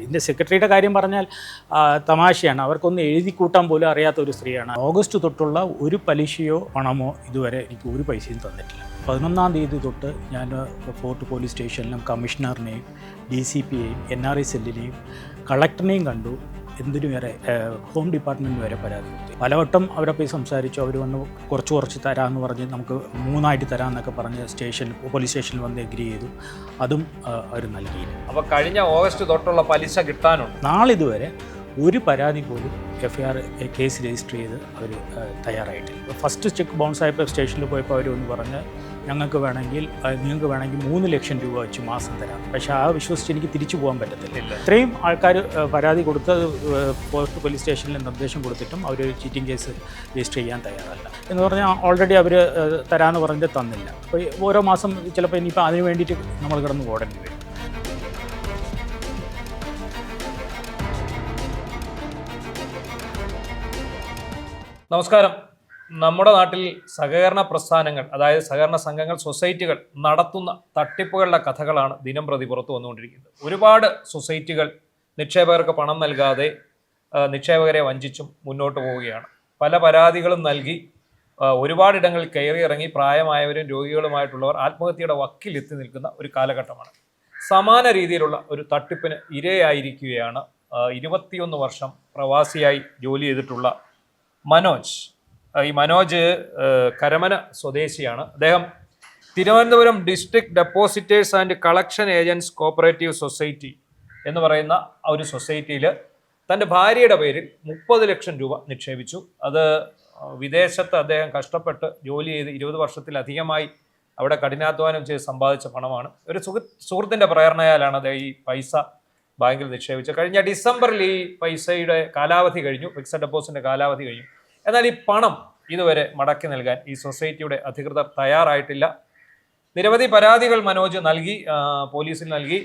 ഇതിൻ്റെ സെക്രട്ടറിയുടെ കാര്യം പറഞ്ഞാൽ തമാശയാണ്. അവർക്കൊന്ന് എഴുതി കൂട്ടാൻ പോലും അറിയാത്ത ഒരു സ്ത്രീയാണ്. ഓഗസ്റ്റ് തൊട്ടുള്ള ഒരു പലിശയോ പണമോ ഇതുവരെ എനിക്ക് ഒരു പൈസയും തന്നിട്ടില്ല. 11-ാം തീയതി തൊട്ട് ഞാൻ ഫോർട്ട് പോലീസ് സ്റ്റേഷനിലും കമ്മീഷണറിനെയും DCPയെയും NRI സെല്ലിനെയും കളക്ടറിനെയും കണ്ടു. എന്തിനു വരെ ഹോം ഡിപ്പാർട്ട്മെൻറ്റ് വരെ പരാതി കൊടുത്തു. പലവട്ടം അവരെ പോയി സംസാരിച്ചു. അവർ വന്ന് കുറച്ച് തരാമെന്ന് പറഞ്ഞ് നമുക്ക് 3 തരാമെന്നൊക്കെ പറഞ്ഞ് പോലീസ് സ്റ്റേഷനിൽ വന്ന് എഗ്രി ചെയ്തു. അതും അവർ നൽകിയില്ല. അപ്പോൾ കഴിഞ്ഞ ഓഗസ്റ്റ് തൊട്ടുള്ള പലിശ കിട്ടാനുണ്ട്. നാളിതുവരെ ഒരു പരാതി പോലും FIR കേസ് രജിസ്റ്റർ ചെയ്ത് അവർ തയ്യാറായിട്ടില്ല. ഫസ്റ്റ് ചെക്ക് ബൗൺസ് ആയപ്പോൾ സ്റ്റേഷനിൽ പോയപ്പോൾ അവരൊന്ന് പറഞ്ഞ് നിങ്ങൾക്ക് വേണമെങ്കിൽ 3 ലക്ഷം രൂപ വെച്ച് മാസം തരാം. പക്ഷേ ആ വിശ്വസിച്ച് എനിക്ക് തിരിച്ചു പോകാൻ പറ്റത്തില്ല. ഇത്രയും ആൾക്കാർ പരാതി കൊടുത്ത് ഫോർട്ട് പോലീസ് സ്റ്റേഷനിൽ നിർദ്ദേശം കൊടുത്തിട്ടും അവർ ചീറ്റിംഗ് കേസ് രജിസ്റ്റർ ചെയ്യാൻ തയ്യാറല്ല എന്ന് പറഞ്ഞാൽ ഓൾറെഡി അവർ തരാമെന്ന് പറഞ്ഞിട്ട് തന്നില്ല. അപ്പോൾ ഓരോ മാസം ചിലപ്പോൾ ഇനിയിപ്പോൾ അതിന് വേണ്ടിയിട്ട് നമ്മൾ കിടന്ന് ഓടേണ്ടി വരും. നമസ്കാരം. നമ്മുടെ നാട്ടിൽ സഹകരണ പ്രസ്ഥാനങ്ങൾ, അതായത് സഹകരണ സംഘങ്ങൾ, സൊസൈറ്റികൾ നടത്തുന്ന തട്ടിപ്പുകളുടെ കഥകളാണ് ദിനം പ്രതി പുറത്തു വന്നുകൊണ്ടിരിക്കുന്നത്. ഒരുപാട് സൊസൈറ്റികൾ നിക്ഷേപകർക്ക് പണം നൽകാതെ നിക്ഷേപകരെ വഞ്ചിച്ചും മുന്നോട്ട് പോവുകയാണ്. പല പരാതികളും നൽകി ഒരുപാടിടങ്ങളിൽ കയറിയിറങ്ങി പ്രായമായവരും രോഗികളുമായിട്ടുള്ളവർ ആത്മഹത്യയുടെ വക്കിലെത്തി നിൽക്കുന്ന ഒരു കാലഘട്ടമാണ്. സമാന രീതിയിലുള്ള ഒരു തട്ടിപ്പിന് ഇരയായിരിക്കുകയാണ് 21 വർഷം പ്രവാസിയായി ജോലി ചെയ്തിട്ടുള്ള മനോജ്. ഈ മനോജ് കരമന സ്വദേശിയാണ്. അദ്ദേഹം Thiruvananthapuram district depositors and collection agents cooperative society എന്ന് പറയുന്ന ഒരു സൊസൈറ്റിയിൽ തൻ്റെ ഭാര്യയുടെ പേരിൽ 30 ലക്ഷം രൂപ നിക്ഷേപിച്ചു. അത് വിദേശത്ത് അദ്ദേഹം കഷ്ടപ്പെട്ട് ജോലി ചെയ്ത് 20 വർഷത്തിലധികമായി അവിടെ കഠിനാധ്വാനം ചെയ്ത് സമ്പാദിച്ച പണമാണ്. ഒരു സുഹൃത്തിൻ്റെ പ്രേരണയാലാണ് അദ്ദേഹം ഈ പൈസ ബാങ്കിൽ നിക്ഷേപിച്ചത്. കഴിഞ്ഞ ഡിസംബറിൽ ഈ പൈസയുടെ കാലാവധി കഴിഞ്ഞു, ഫിക്സഡ് ഡെപ്പോസിറ്റിൻ്റെ കാലാവധി കഴിഞ്ഞു. എന്നാൽ ഈ പണം ഇതുവരെ മടക്കി നൽകാൻ ഈ സൊസൈറ്റിയുടെ അധികൃതർ തയ്യാറായിട്ടില്ല. നിരവധി പരാതികൾ മനോജ് നൽകി, പോലീസിൽ നൽകി.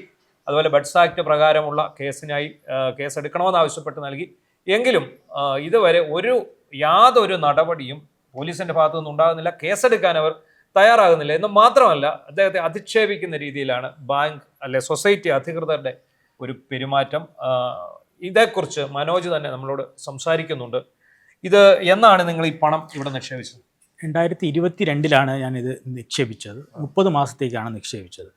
അതുപോലെ ബഡ്സ് ആക്ട് പ്രകാരമുള്ള കേസെടുക്കണമെന്ന് ആവശ്യപ്പെട്ട് നൽകി. എങ്കിലും ഇതുവരെ യാതൊരു നടപടിയും പോലീസിൻ്റെ ഭാഗത്തുനിന്ന് ഉണ്ടാകുന്നില്ല. കേസെടുക്കാൻ അവർ തയ്യാറാകുന്നില്ല. എന്ന് മാത്രമല്ല, അദ്ദേഹത്തെ അധിക്ഷേപിക്കുന്ന രീതിയിലാണ് ബാങ്ക് സൊസൈറ്റി അധികൃതരുടെ ഒരു പെരുമാറ്റം. ഇതേക്കുറിച്ച് മനോജ് തന്നെ നമ്മളോട് സംസാരിക്കുന്നുണ്ട്. ഇത് എന്നാണ് നിങ്ങൾ ഈ പണം ഇവിടെ നിക്ഷേപിച്ചത്? 2022 ഞാനിത് നിക്ഷേപിച്ചത്. 30 മാസത്തേക്കാണ് നിക്ഷേപിച്ചത്.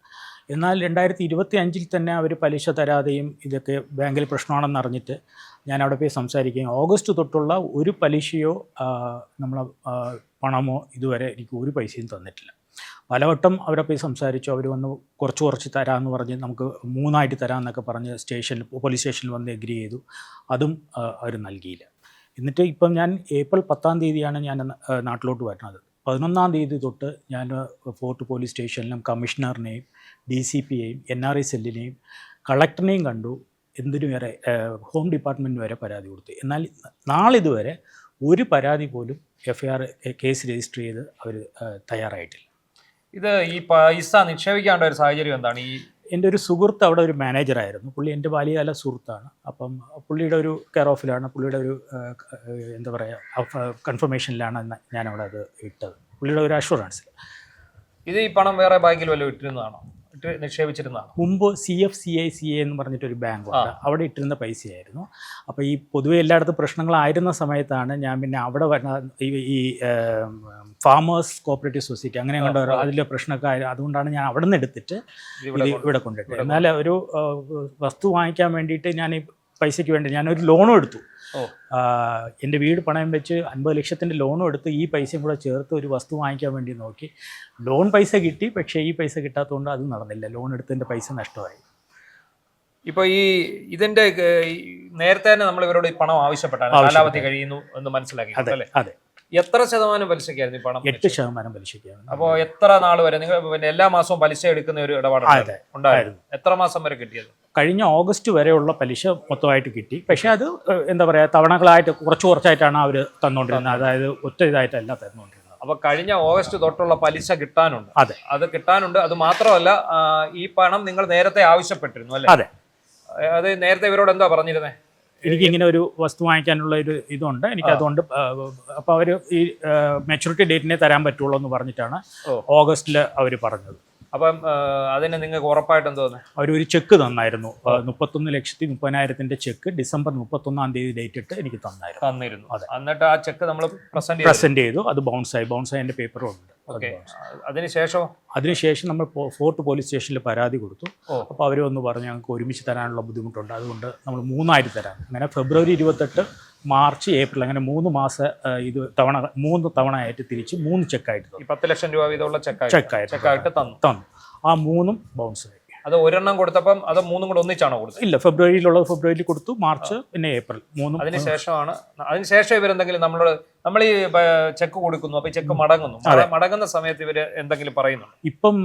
എന്നാൽ 2025 തന്നെ അവർ പലിശ തരാതെയും ഇതൊക്കെ ബാങ്കിൽ പ്രശ്നമാണെന്ന് അറിഞ്ഞിട്ട് ഞാൻ അവിടെ പോയി സംസാരിക്കുകയും ഓഗസ്റ്റ് തൊട്ടുള്ള ഒരു പലിശയോ പണമോ ഇതുവരെ എനിക്ക് ഒരു പൈസയും തന്നിട്ടില്ല. പലവട്ടം അവരെ പോയി സംസാരിച്ചു. അവർ വന്ന് കുറച്ച് തരാമെന്ന് പറഞ്ഞ് നമുക്ക് 3 തരാമെന്നൊക്കെ പറഞ്ഞ് പോലീസ് സ്റ്റേഷനിൽ വന്ന് എഗ്രി ചെയ്തു. അതും അവർ നൽകിയില്ല. എന്നിട്ട് ഇപ്പം ഞാൻ ഏപ്രിൽ 10-ാം തീയതിയാണ് ഞാൻ നാട്ടിലോട്ട് വരുന്നത്. 11-ാം തീയതി തൊട്ട് ഞാൻ ഫോർട്ട് പോലീസ് സ്റ്റേഷനിലും കമ്മീഷണറിനെയും DCPയെയും NRI സെല്ലിനെയും കളക്ടറിനെയും കണ്ടു. എന്തിനു വരെ ഹോം ഡിപ്പാർട്ട്മെൻറ്റ് വരെ പരാതി കൊടുത്തു. എന്നാൽ നാളിതുവരെ ഒരു പരാതി പോലും FIR കേസ് രജിസ്റ്റർ ചെയ്ത് അവർ തയ്യാറായിട്ടില്ല. ഇത് ഈ പൈസ നിക്ഷേപിക്കേണ്ട ഒരു സാഹചര്യം എന്താണ്? എൻ്റെ ഒരു സുഹൃത്ത് അവിടെ ഒരു മാനേജറായിരുന്നു. പുള്ളി എൻ്റെ ബാല്യകാല സുഹൃത്താണ്. അപ്പം പുള്ളിയുടെ ഒരു കെയർ ഓഫിലാണ്, പുള്ളിയുടെ ഒരു കൺഫർമേഷനിലാണ് ഞാനവിടെ അത് ഇട്ടത്, പുള്ളിയുടെ ഒരു അഷുറൻസിൽ. ഇത് ഈ പണം വേറെ ബാങ്കിൽ വല്ലതും ഇട്ടിരുന്നതാണോ, നിക്ഷേപിച്ചിരുന്നതാണോ? മുമ്പ് CFCICA എന്ന് പറഞ്ഞിട്ടൊരു ബാങ്കുണ്ട്, അവിടെ ഇട്ടിരുന്ന പൈസയായിരുന്നു. അപ്പോൾ ഈ പൊതുവെ എല്ലായിടത്തും പ്രശ്നങ്ങളായിരുന്ന സമയത്താണ് ഞാൻ പിന്നെ അവിടെ ഈ ഫാമേഴ്സ് കോപ്പറേറ്റീവ് സൊസൈറ്റി അങ്ങനെ കണ്ട അതിലെ പ്രശ്നമൊക്കെ അതുകൊണ്ടാണ് ഞാൻ അവിടെ നിന്ന് എടുത്തിട്ട് ഇവിടെ കൊണ്ടിട്ട്. എന്നാൽ ഒരു വസ്തു വാങ്ങിക്കാൻ വേണ്ടിയിട്ട് ഞാൻ ഈ പൈസയ്ക്ക് വേണ്ടി ഞാനൊരു ലോണും എടുത്തു. എൻ്റെ വീട് പണയം വെച്ച് 50 ലക്ഷത്തിൻ്റെ ലോണും എടുത്ത് ഈ പൈസയും കൂടെ ചേർത്ത് ഒരു വസ്തു വാങ്ങിക്കാൻ വേണ്ടി നോക്കി. ലോൺ പൈസ കിട്ടി, പക്ഷേ ഈ പൈസ കിട്ടാത്തതുകൊണ്ട് അത് നടന്നില്ല. ലോൺ എടുത്തതിൻ്റെ പൈസ നഷ്ടമായി. ഇപ്പോൾ ഇതിൻ്റെ നേരത്തെ തന്നെ നമ്മൾ ഇവരോട് ഈ പണം ആവശ്യപ്പെട്ടാണ്, കാലാവധി കഴിയുന്നു എന്ന് മനസ്സിലാക്കി അല്ലേ? അതെ. എത്ര ശതമാനം പലിശയ്ക്കായിരുന്നു ഈ പണം? 8% പലിശയ്ക്കായിരുന്നു. അപ്പോൾ എത്ര നാൾ വരെ നിങ്ങൾ പിന്നെ എല്ലാ മാസവും പലിശ എടുക്കുന്ന ഒരു ഇടപാട് ഉണ്ടായിരുന്നു? എത്ര മാസം വരെ കിട്ടിയത്? കഴിഞ്ഞ ഓഗസ്റ്റ് വരെയുള്ള പലിശ മൊത്തമായിട്ട് കിട്ടി. പക്ഷേ അത് എന്താ പറയുക, തവണകളായിട്ട് കുറച്ചായിട്ടാണ് അവർ തന്നുകൊണ്ടിരുന്നത്. അതായത് ഒറ്റ ഇതായിട്ടല്ല തന്നുകൊണ്ടിരുന്നത്. അപ്പോൾ കഴിഞ്ഞ ഓഗസ്റ്റ് തൊട്ടുള്ള പലിശ കിട്ടാനുണ്ട്. അതെ, അത് കിട്ടാനുണ്ട്. അത് മാത്രമല്ല, ഈ പണം നിങ്ങൾ നേരത്തെ ആവശ്യപ്പെട്ടിരുന്നു അല്ലേ? അതെ. അത് നേരത്തെ ഇവരോട് എന്താ പറഞ്ഞിരുന്നത്? എനിക്കിങ്ങനെ ഒരു വസ്തു വാങ്ങിക്കാനുള്ള ഒരു ഇതുണ്ട്, എനിക്കതുകൊണ്ട് അപ്പോൾ അവർ ഈ മെച്യൂരിറ്റി ഡേറ്റിനെ തരാൻ പറ്റുള്ളൂ എന്ന് പറഞ്ഞിട്ടാണ് ഓഗസ്റ്റിൽ അവർ പറഞ്ഞത്. അപ്പം അതിന് നിങ്ങൾക്ക് ഉറപ്പായിട്ടും തോന്നുന്നത് അവരൊരു ചെക്ക് തന്നായിരുന്നു 31,30,000 ചെക്ക് ഡിസംബർ 31 ഡേറ്റ് ഇട്ട് എനിക്ക് തന്നിരുന്നു. അതെ. എന്നിട്ട് ആ ചെക്ക് നമ്മൾ പ്രസന്റ് ചെയ്തു. അത് ബൗൺസ് ആയി എൻ്റെ പേപ്പറും ഉണ്ട്. അതിനുശേഷം നമ്മൾ ഫോർട്ട് പോലീസ് സ്റ്റേഷനിൽ പരാതി കൊടുത്തു. അപ്പോൾ അവർ ഒന്ന് പറഞ്ഞു ഞങ്ങൾക്ക് ഒരുമിച്ച് തരാനുള്ള ബുദ്ധിമുട്ടുണ്ട്, അതുകൊണ്ട് നമ്മൾ 3 തരാം. അങ്ങനെ ഫെബ്രുവരി 28, മാർച്ച്, ഏപ്രിൽ അങ്ങനെ 3 മാസം ഇത് 3 തവണയായിട്ട് തിരിച്ച് 3 ചെക്കായിട്ട് 10 ലക്ഷം രൂപ വീതമുള്ള ചെക്കായിട്ട് തന്നു. ആ 3 ബൗൺസ് ആയി. അത് ഒരെണ്ണം കൊടുത്തപ്പം അത് 3 കൂടെ ഒന്നിച്ചാണോ കൊടുത്തത്? ഇല്ല, ഫെബ്രുവരിയിലുള്ളത് ഫെബ്രുവരിയിൽ കൊടുത്തു, മാർച്ച് പിന്നെ ഏപ്രിൽ 3. അതിനുശേഷം ഇവരെന്തെങ്കിലും നമ്മൾ ഈ ചെക്ക് കൊടുക്കുന്നു, അപ്പൊ ഈ ചെക്ക് മടങ്ങുന്ന സമയത്ത് ഇവര് എന്തെങ്കിലും പറയുന്നു? ഇപ്പം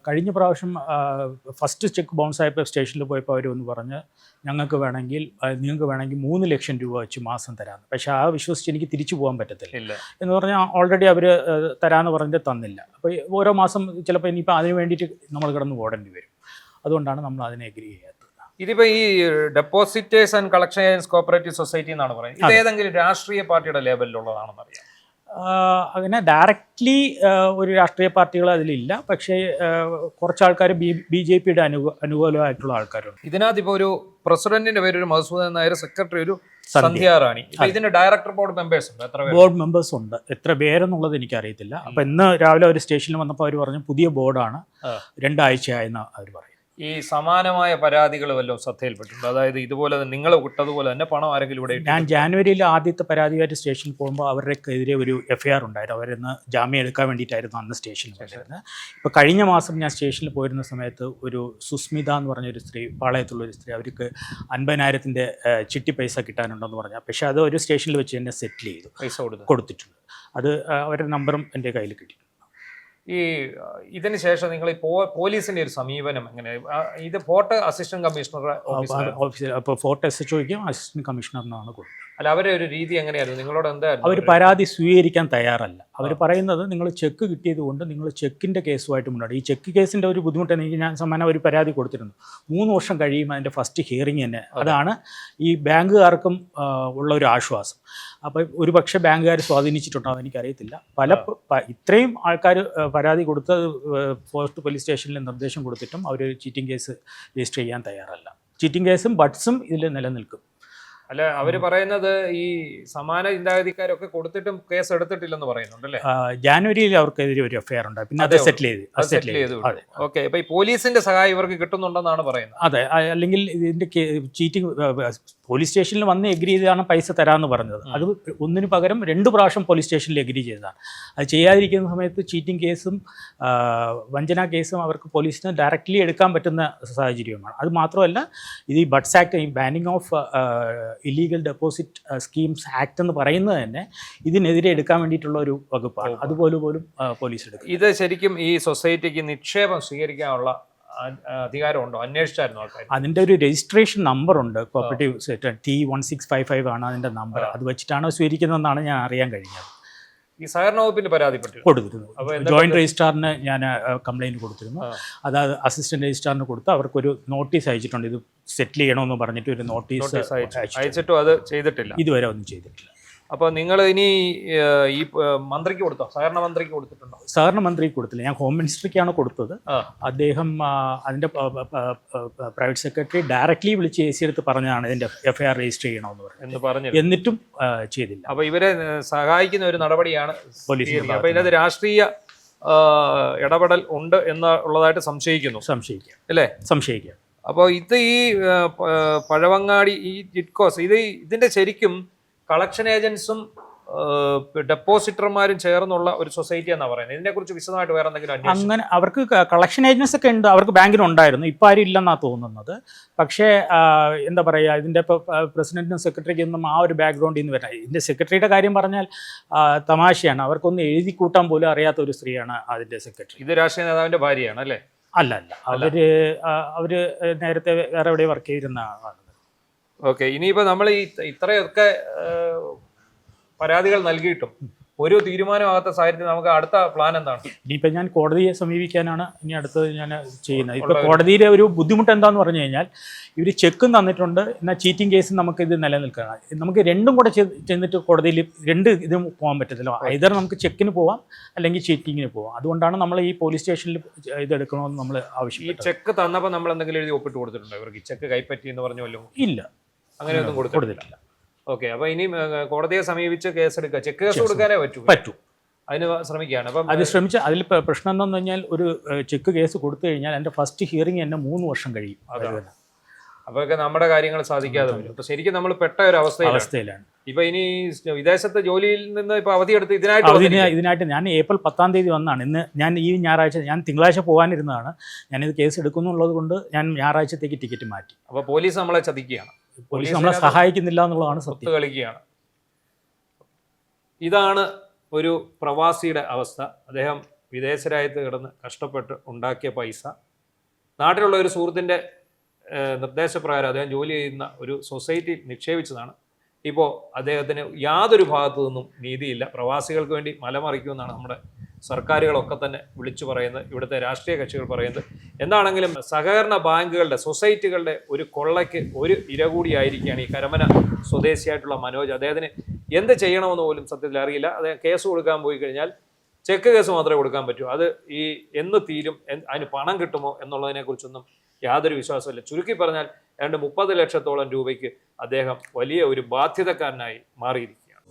കഴിഞ്ഞ പ്രാവശ്യം ഫസ്റ്റ് ചെക്ക് ബൗൺസ് ആയപ്പോൾ സ്റ്റേഷനിൽ പോയപ്പോൾ അവരൊന്ന് പറഞ്ഞ് നിങ്ങൾക്ക് വേണമെങ്കിൽ 3 ലക്ഷം രൂപ വെച്ച് മാസം തരാമെന്ന്. പക്ഷേ ആ വിശ്വസിച്ച് എനിക്ക് തിരിച്ചു പോകാൻ പറ്റത്തില്ല എന്ന് പറഞ്ഞാൽ ഓൾറെഡി അവർ തരാമെന്ന് പറഞ്ഞിട്ട് തന്നില്ല. അപ്പോൾ ഓരോ മാസം ചിലപ്പോൾ ഇനിയിപ്പോൾ അതിന് വേണ്ടിയിട്ട് നമ്മൾ കിടന്ന് ഓടേണ്ടി വരും. അതുകൊണ്ടാണ് നമ്മൾ അതിനെ എഗ്രി ചെയ്യാത്തത്. ഇതിപ്പോ ഈ depositors and collection agents cooperative society എന്നാണ് പറയുന്നത്. ഇത് ഏതെങ്കിലും രാഷ്ട്രീയ പാർട്ടിയുടെ ലേബലിലുള്ളതാണെന്ന് അറിയാം? അങ്ങനെ ഡയറക്റ്റ്ലി ഒരു രാഷ്ട്രീയ പാർട്ടികൾ അതിലില്ല. പക്ഷേ കുറച്ച് ആൾക്കാർ BJPയുടെ അനുകൂലമായിട്ടുള്ള ആൾക്കാരുണ്ട്. ഇതിനകത്ത് ഇപ്പോൾ ഒരു പ്രസിഡന്റിന്റെ പേര് ഒരു മധുസൂദൻ നായർ, സെക്രട്ടറി ഒരു സന്ധ്യ റാണി. ഇതിന്റെ ഡയറക്ടർ ബോർഡ് മെമ്പേഴ്സ് ഉണ്ട്. എത്ര ബോർഡ് മെമ്പേഴ്സ് ഉണ്ട്? എത്ര പേരെന്നുള്ളത് എനിക്കറിയത്തില്ല. അപ്പോൾ ഇന്ന് രാവിലെ ഒരു സ്റ്റേഷനിൽ വന്നപ്പോൾ അവർ പറഞ്ഞു പുതിയ ബോർഡാണ്, 2 ആഴ്ചയായെന്ന് അവർ പറയും. ഈ സമാനമായ പരാതികൾ വല്ലതും ശ്രദ്ധയിൽപ്പെട്ടിട്ടുണ്ട്? അതായത് ഇതുപോലെ നിങ്ങൾ വിട്ടതുപോലെ തന്നെ പണം ആരെങ്കിലും ഇവിടെ? ഞാൻ ജാനുവരിയിൽ ആദ്യത്തെ പരാതിയായിട്ട് സ്റ്റേഷനിൽ പോകുമ്പോൾ അവർക്കെതിരെ ഒരു FIR ഉണ്ടായിരുന്നു. അവരിന്ന് ജാമ്യം എടുക്കാൻ വേണ്ടിയിട്ടായിരുന്നു അന്ന് സ്റ്റേഷനിൽ പോയിരുന്നത്. ഇപ്പോൾ കഴിഞ്ഞ മാസം ഞാൻ സ്റ്റേഷനിൽ പോയിരുന്ന സമയത്ത് ഒരു സുസ്മിത എന്ന് പറഞ്ഞൊരു സ്ത്രീ, പാളയത്തുള്ളൊരു സ്ത്രീ, അവർക്ക് 50,000 ചിട്ടി പൈസ കിട്ടാനുണ്ടെന്ന് പറഞ്ഞാൽ, പക്ഷേ അത് ഒരു സ്റ്റേഷനിൽ വെച്ച് തന്നെ സെറ്റിൽ ചെയ്തു, പൈസ കൊടുത്തിട്ടുണ്ട്. അത് അവരുടെ നമ്പറും എൻ്റെ കയ്യിൽ കിട്ടി. ഈ ഇതിന് ശേഷം നിങ്ങൾ ഈ പോലീസിന്റെ ഒരു സമീപനം എങ്ങനെയാണ്? ഇത് ഫോർട്ട് അസിസ്റ്റന്റ് കമ്മീഷണർ ഓഫീസിൽ അപ്പോൾ ഫോർട്ട് SHOയ്ക്കും അസിസ്റ്റന്റ് കമ്മീഷണറിനാണ് കൊടുത്തത്. അല്ല, അവരെ ഒരു രീതി എങ്ങനെയായിരുന്നു? നിങ്ങളോട് എന്തായിരുന്നു? അവർ പരാതി സ്വീകരിക്കാൻ തയ്യാറല്ല. അവർ പറയുന്നത് നിങ്ങൾ ചെക്ക് കിട്ടിയത് കൊണ്ട് നിങ്ങൾ ചെക്കിൻ്റെ കേസുമായിട്ട് മുന്നോട്ട്. ഈ ചെക്ക് കേസിൻ്റെ ഒരു ബുദ്ധിമുട്ട് എനിക്ക് ഞാൻ സമാനം ഒരു പരാതി കൊടുത്തിരുന്നു. 3 വർഷം കഴിയുമ്പോൾ അതിൻ്റെ ഫസ്റ്റ് ഹിയറിംഗ് തന്നെ. അതാണ് ഈ ബാങ്കുകാർക്കും ഉള്ള ഒരു ആശ്വാസം. അപ്പോൾ ഒരു പക്ഷേ ബാങ്കുകാർ സ്വാധീനിച്ചിട്ടുണ്ടാവും, എനിക്കറിയത്തില്ല. ഇത്രയും ആൾക്കാർ പരാതി കൊടുത്ത് ഫോർട്ട് പോലീസ് സ്റ്റേഷനിൽ നിർദ്ദേശം കൊടുത്തിട്ടും അവർ ചീറ്റിംഗ് കേസ് രജിസ്റ്റർ ചെയ്യാൻ തയ്യാറല്ല. ചീറ്റിംഗ് കേസും ബട്ട്സും ഇതിൽ നിലനിൽക്കും. അല്ല, അവര് പറയുന്നത് ഈ സമാന ചിന്താഗതിക്കാരൊക്കെ കൊടുത്തിട്ടും കേസ് എടുത്തിട്ടില്ലെന്ന് പറയുന്നുണ്ടല്ലേ? ജാനുവരിയിൽ അവർക്കെതിരെ ഒരു FIR ഉണ്ട്, പിന്നെ അത് സെറ്റിൽ ചെയ്തു. ഓക്കെ, ഇപ്പൊ ഈ പോലീസിന്റെ സഹായം ഇവർക്ക് കിട്ടുന്നുണ്ടെന്നാണ് പറയുന്നത്. അതെ, അല്ലെങ്കിൽ ഇതിന്റെ ചീറ്റിംഗ് പോലീസ് സ്റ്റേഷനിൽ വന്ന് എഗ്രി ചെയ്താണ് പൈസ തരാമെന്ന് പറഞ്ഞത്. അത് ഒന്നിന് പകരം 2 പ്രാവശ്യം പോലീസ് സ്റ്റേഷനിൽ എഗ്രി ചെയ്തതാണ്. അത് ചെയ്യാതിരിക്കുന്ന സമയത്ത് ചീറ്റിംഗ് കേസും വഞ്ചന കേസും അവർക്ക് പോലീസിന് ഡയറക്റ്റ്ലി എടുക്കാൻ പറ്റുന്ന സാഹചര്യമാണ്. അത് മാത്രമല്ല, ഇത് ഈ ബഡ്സ് ആക്ട്, ഈ banning of illegal deposit schemes act എന്ന് പറയുന്നത് തന്നെ ഇതിനെതിരെ എടുക്കാൻ വേണ്ടിയിട്ടുള്ള ഒരു വകുപ്പാണ്. അതുപോലെ പോലും പോലീസ് എടുക്കും. ഇത് ശരിക്കും ഈ സൊസൈറ്റിക്ക് നിക്ഷേപം സ്വീകരിക്കാനുള്ള അധികാരമുണ്ടോ? അന്വേഷിച്ചായിരുന്നു ആൾക്കാർ? അതിൻ്റെ ഒരു രജിസ്ട്രേഷൻ നമ്പർ ഉണ്ട്, കോപ്പറേറ്റീവ് T1655 ആണ് അതിൻ്റെ നമ്പർ. അത് വെച്ചിട്ടാണോ സ്വീകരിക്കുന്നതെന്നാണ് ഞാൻ അറിയാൻ കഴിഞ്ഞത്. ഈ സഹകരണ വകുപ്പിന് കൊടുത്തിരുന്നു. ജോയിന്റ് രജിസ്ട്രാറിന് ഞാൻ കംപ്ലയിന്റ് കൊടുത്തിരുന്നു. അതായത് അസിസ്റ്റന്റ് രജിസ്ട്രാറിന് കൊടുത്ത് അവർക്കൊരു നോട്ടീസ് അയച്ചിട്ടുണ്ട്, ഇത് സെറ്റിൽ ചെയ്യണമെന്ന് പറഞ്ഞിട്ട് ഒരു നോട്ടീസ് അയച്ചിട്ടും അത് ചെയ്തിട്ടില്ല, ഇതുവരെ ഒന്നും ചെയ്തിട്ടില്ല. അപ്പോൾ നിങ്ങൾ ഇനി ഈ മന്ത്രിക്ക് കൊടുത്തോ? സഹകരണ മന്ത്രിക്ക് കൊടുത്തിട്ടുണ്ടോ? സഹകരണ മന്ത്രിക്ക് കൊടുത്തില്ല, ഞാൻ ഹോം മിനിസ്റ്ററിക്കാണ് കൊടുത്തത്. അദ്ദേഹം അതിൻ്റെ പ്രൈവറ്റ് സെക്രട്ടറി ഡയറക്റ്റ്ലി വിളിച്ച് AC എടുത്ത് പറഞ്ഞതാണ് ഇതിൻ്റെ FIR രജിസ്റ്റർ ചെയ്യണമെന്ന് പറഞ്ഞു, എന്നിട്ടും ചെയ്തില്ല. അപ്പോൾ ഇവരെ സഹായിക്കുന്ന ഒരു നടപടിയാണ് പോലീസ്. അപ്പോൾ ഇതിനകത്ത് രാഷ്ട്രീയ ഇടപെടൽ ഉണ്ട് എന്നുള്ളതായിട്ട് സംശയിക്കാം അല്ലേ? സംശയിക്കാം. അപ്പോൾ ഇത് ഈ പഴവങ്ങാടി ഈ ജിറ്റ്കോസ് ഇതിൻ്റെ ശരിക്കും കളക്ഷൻ ഏജൻസും ഡെപ്പോസിറ്റർമാരും ചേർന്നുള്ള ഒരു സൊസൈറ്റി എന്നാണ് പറയുന്നത്. ഇതിനെക്കുറിച്ച് വിശദമായിട്ട് വേറെ എന്തെങ്കിലും? അങ്ങനെ അവർക്ക് കളക്ഷൻ ഏജൻസ് ഒക്കെ ഉണ്ട്, അവർക്ക് ബാങ്കിനുണ്ടായിരുന്നു, ഇപ്പോൾ ആരും ഇല്ലെന്നാണ് തോന്നുന്നത്. പക്ഷേ എന്താ പറയുക, ഇതിൻ്റെ ഇപ്പോൾ പ്രസിഡന്റിനും സെക്രട്ടറിക്കും ഒന്നും ആ ഒരു ബാക്ക്ഗ്രൗണ്ടിൽ നിന്ന് വരാം. ഇതിൻ്റെ സെക്രട്ടറിയുടെ കാര്യം പറഞ്ഞാൽ തമാശയാണ്, അവർക്കൊന്നും എഴുതി കൂട്ടാൻ പോലും അറിയാത്ത ഒരു സ്ത്രീയാണ് അതിൻ്റെ സെക്രട്ടറി. ഇത് രാഷ്ട്രീയ നേതാവിൻ്റെ ഭാര്യയാണ് അല്ലേ? അല്ല, അവർ നേരത്തെ വേറെ എവിടെ വർക്ക് ചെയ്തിരുന്ന ആളാണ്. ഓക്കെ, ഇനിയിപ്പോൾ നമ്മൾ ഇത്രയൊക്കെ പരാതികൾ നൽകിയിട്ടും ഒരു തീരുമാനമാകാത്ത സാഹചര്യത്തിൽ നമുക്ക് അടുത്ത പ്ലാൻ എന്താണ്? ഇനിയിപ്പോൾ ഞാൻ കോടതിയെ സമീപിക്കാനാണ് ഇനി അടുത്തത് ഞാൻ ചെയ്യുന്നത്. ഇപ്പോൾ കോടതിയിലെ ഒരു ബുദ്ധിമുട്ട് എന്താന്ന് പറഞ്ഞു കഴിഞ്ഞാൽ ഇവർ ചെക്കും തന്നിട്ടുണ്ട്, എന്നാൽ ചീറ്റിംഗ് കേസ് നമുക്കിത് നിലനിൽക്കണം. നമുക്ക് രണ്ടും കൂടെ ചെന്നിട്ട് കോടതിയിൽ ഇതും പോകാൻ പറ്റത്തില്ല. ഐദർ നമുക്ക് ചെക്കിന് പോവാം അല്ലെങ്കിൽ ചീറ്റിങ്ങിന് പോവാം. അതുകൊണ്ടാണ് നമ്മൾ ഈ പോലീസ് സ്റ്റേഷനിൽ ഇതെടുക്കണമെന്ന് നമ്മൾ ഈ ആവശ്യപ്പെട്ടത്. ചെക്ക് തന്നപ്പോൾ നമ്മൾ എന്തെങ്കിലും എഴുതി ഒപ്പിട്ട് കൊടുത്തിട്ടുണ്ടോ ഇവർക്ക്? ചെക്ക് കൈപ്പറ്റി എന്ന് പറഞ്ഞല്ലോ. ഇല്ല, അങ്ങനെയൊന്നും കൊടുത്തിട്ടില്ല. ഓക്കെ, അപ്പൊ ഇനി കോടതിയെ സമീപിച്ച് കേസെടുക്കുക, ചെക്ക് കേസ് കൊടുക്കാനേ പറ്റൂ. അതിന് ശ്രമിക്കുകയാണ്. അപ്പം അത് ശ്രമിച്ച അതിൽ പ്രശ്നം എന്താണെന്ന് പറഞ്ഞാൽ ഒരു ചെക്ക് കേസ് കൊടുത്തു കഴിഞ്ഞാൽ എൻ്റെ ഫസ്റ്റ് ഹിയറിംഗ് തന്നെ 3 വർഷം കഴിയും. അപ്പൊക്കെ നമ്മുടെ കാര്യങ്ങൾ സാധിക്കാതെ വരും. അപ്പൊ ശരിക്കും നമ്മൾ പെട്ട ഒരു അവസ്ഥയിലാണ്. ഇപ്പൊ ഇനി വിദേശത്തെ ജോലിയിൽ നിന്ന് ഇപ്പൊ അവധിയെടുത്ത് ഇതിനായിട്ട് ഞാൻ ഏപ്രിൽ 10-ാം തീയതി വന്നാണ്. ഇന്ന് ഞാൻ ഈ ഞായറാഴ്ച, ഞാൻ തിങ്കളാഴ്ച പോകാനിരുന്നതാണ്. ഞാനിത് കേസ് എടുക്കുന്നുള്ളത് കൊണ്ട് ഞാൻ ഞായറാഴ്ചത്തേക്ക് ടിക്കറ്റ് മാറ്റി. അപ്പൊ പോലീസ് നമ്മളെ ചതിക്കുകയാണ്, പോലീസ് നമ്മളെ സഹായിക്കുന്നില്ല എന്നുള്ളതാണ് സത്യം. കളിക്കുകയാണ്. ഇതാണ് ഒരു പ്രവാസിയുടെ അവസ്ഥ. അദ്ദേഹം വിദേശ രാജ്യത്ത് കിടന്ന് കഷ്ടപ്പെട്ട് ഉണ്ടാക്കിയ പൈസ നാട്ടിലുള്ള ഒരു സുഹൃത്തിൻ്റെ നിർദ്ദേശപ്രകാരം അദ്ദേഹം ജോലി ചെയ്യുന്ന ഒരു സൊസൈറ്റി നിക്ഷേപിച്ചതാണ്. ഇപ്പോൾ അദ്ദേഹത്തിന് യാതൊരു ഭാഗത്തു നിന്നും നീതിയില്ല. പ്രവാസികൾക്ക് വേണ്ടി മലമറിക്കുമെന്നാണ് നമ്മുടെ സർക്കാരുകളൊക്കെ തന്നെ വിളിച്ചു പറയുന്നത്, ഇവിടുത്തെ രാഷ്ട്രീയ കക്ഷികൾ പറയുന്നത്. എന്താണെങ്കിലും സഹകരണ ബാങ്കുകളുടെ, സൊസൈറ്റികളുടെ ഒരു കൊള്ളയ്ക്ക് ഒരു ഇര കൂടിയായിരിക്കുകയാണ് ഈ കരമന സ്വദേശിയായിട്ടുള്ള മനോജ്. അദ്ദേഹത്തിന് എന്ത് ചെയ്യണമെന്ന് പോലും സത്യത്തിൽ അറിയില്ല. അദ്ദേഹം കേസ് കൊടുക്കാൻ പോയി കഴിഞ്ഞാൽ ചെക്ക് കേസ് മാത്രമേ കൊടുക്കാൻ പറ്റൂ. അത് ഈ എന്ന് തീരും, അതിന് പണം കിട്ടുമോ എന്നുള്ളതിനെക്കുറിച്ചൊന്നും യാതൊരു വിശ്വാസമില്ല. ചുരുക്കി പറഞ്ഞാൽ ഏതാണ്ട് 30 ലക്ഷത്തോളം രൂപയ്ക്ക് അദ്ദേഹം വലിയ ഒരു ബാധ്യതക്കാരനായി മാറിയിരിക്കുകയാണ്.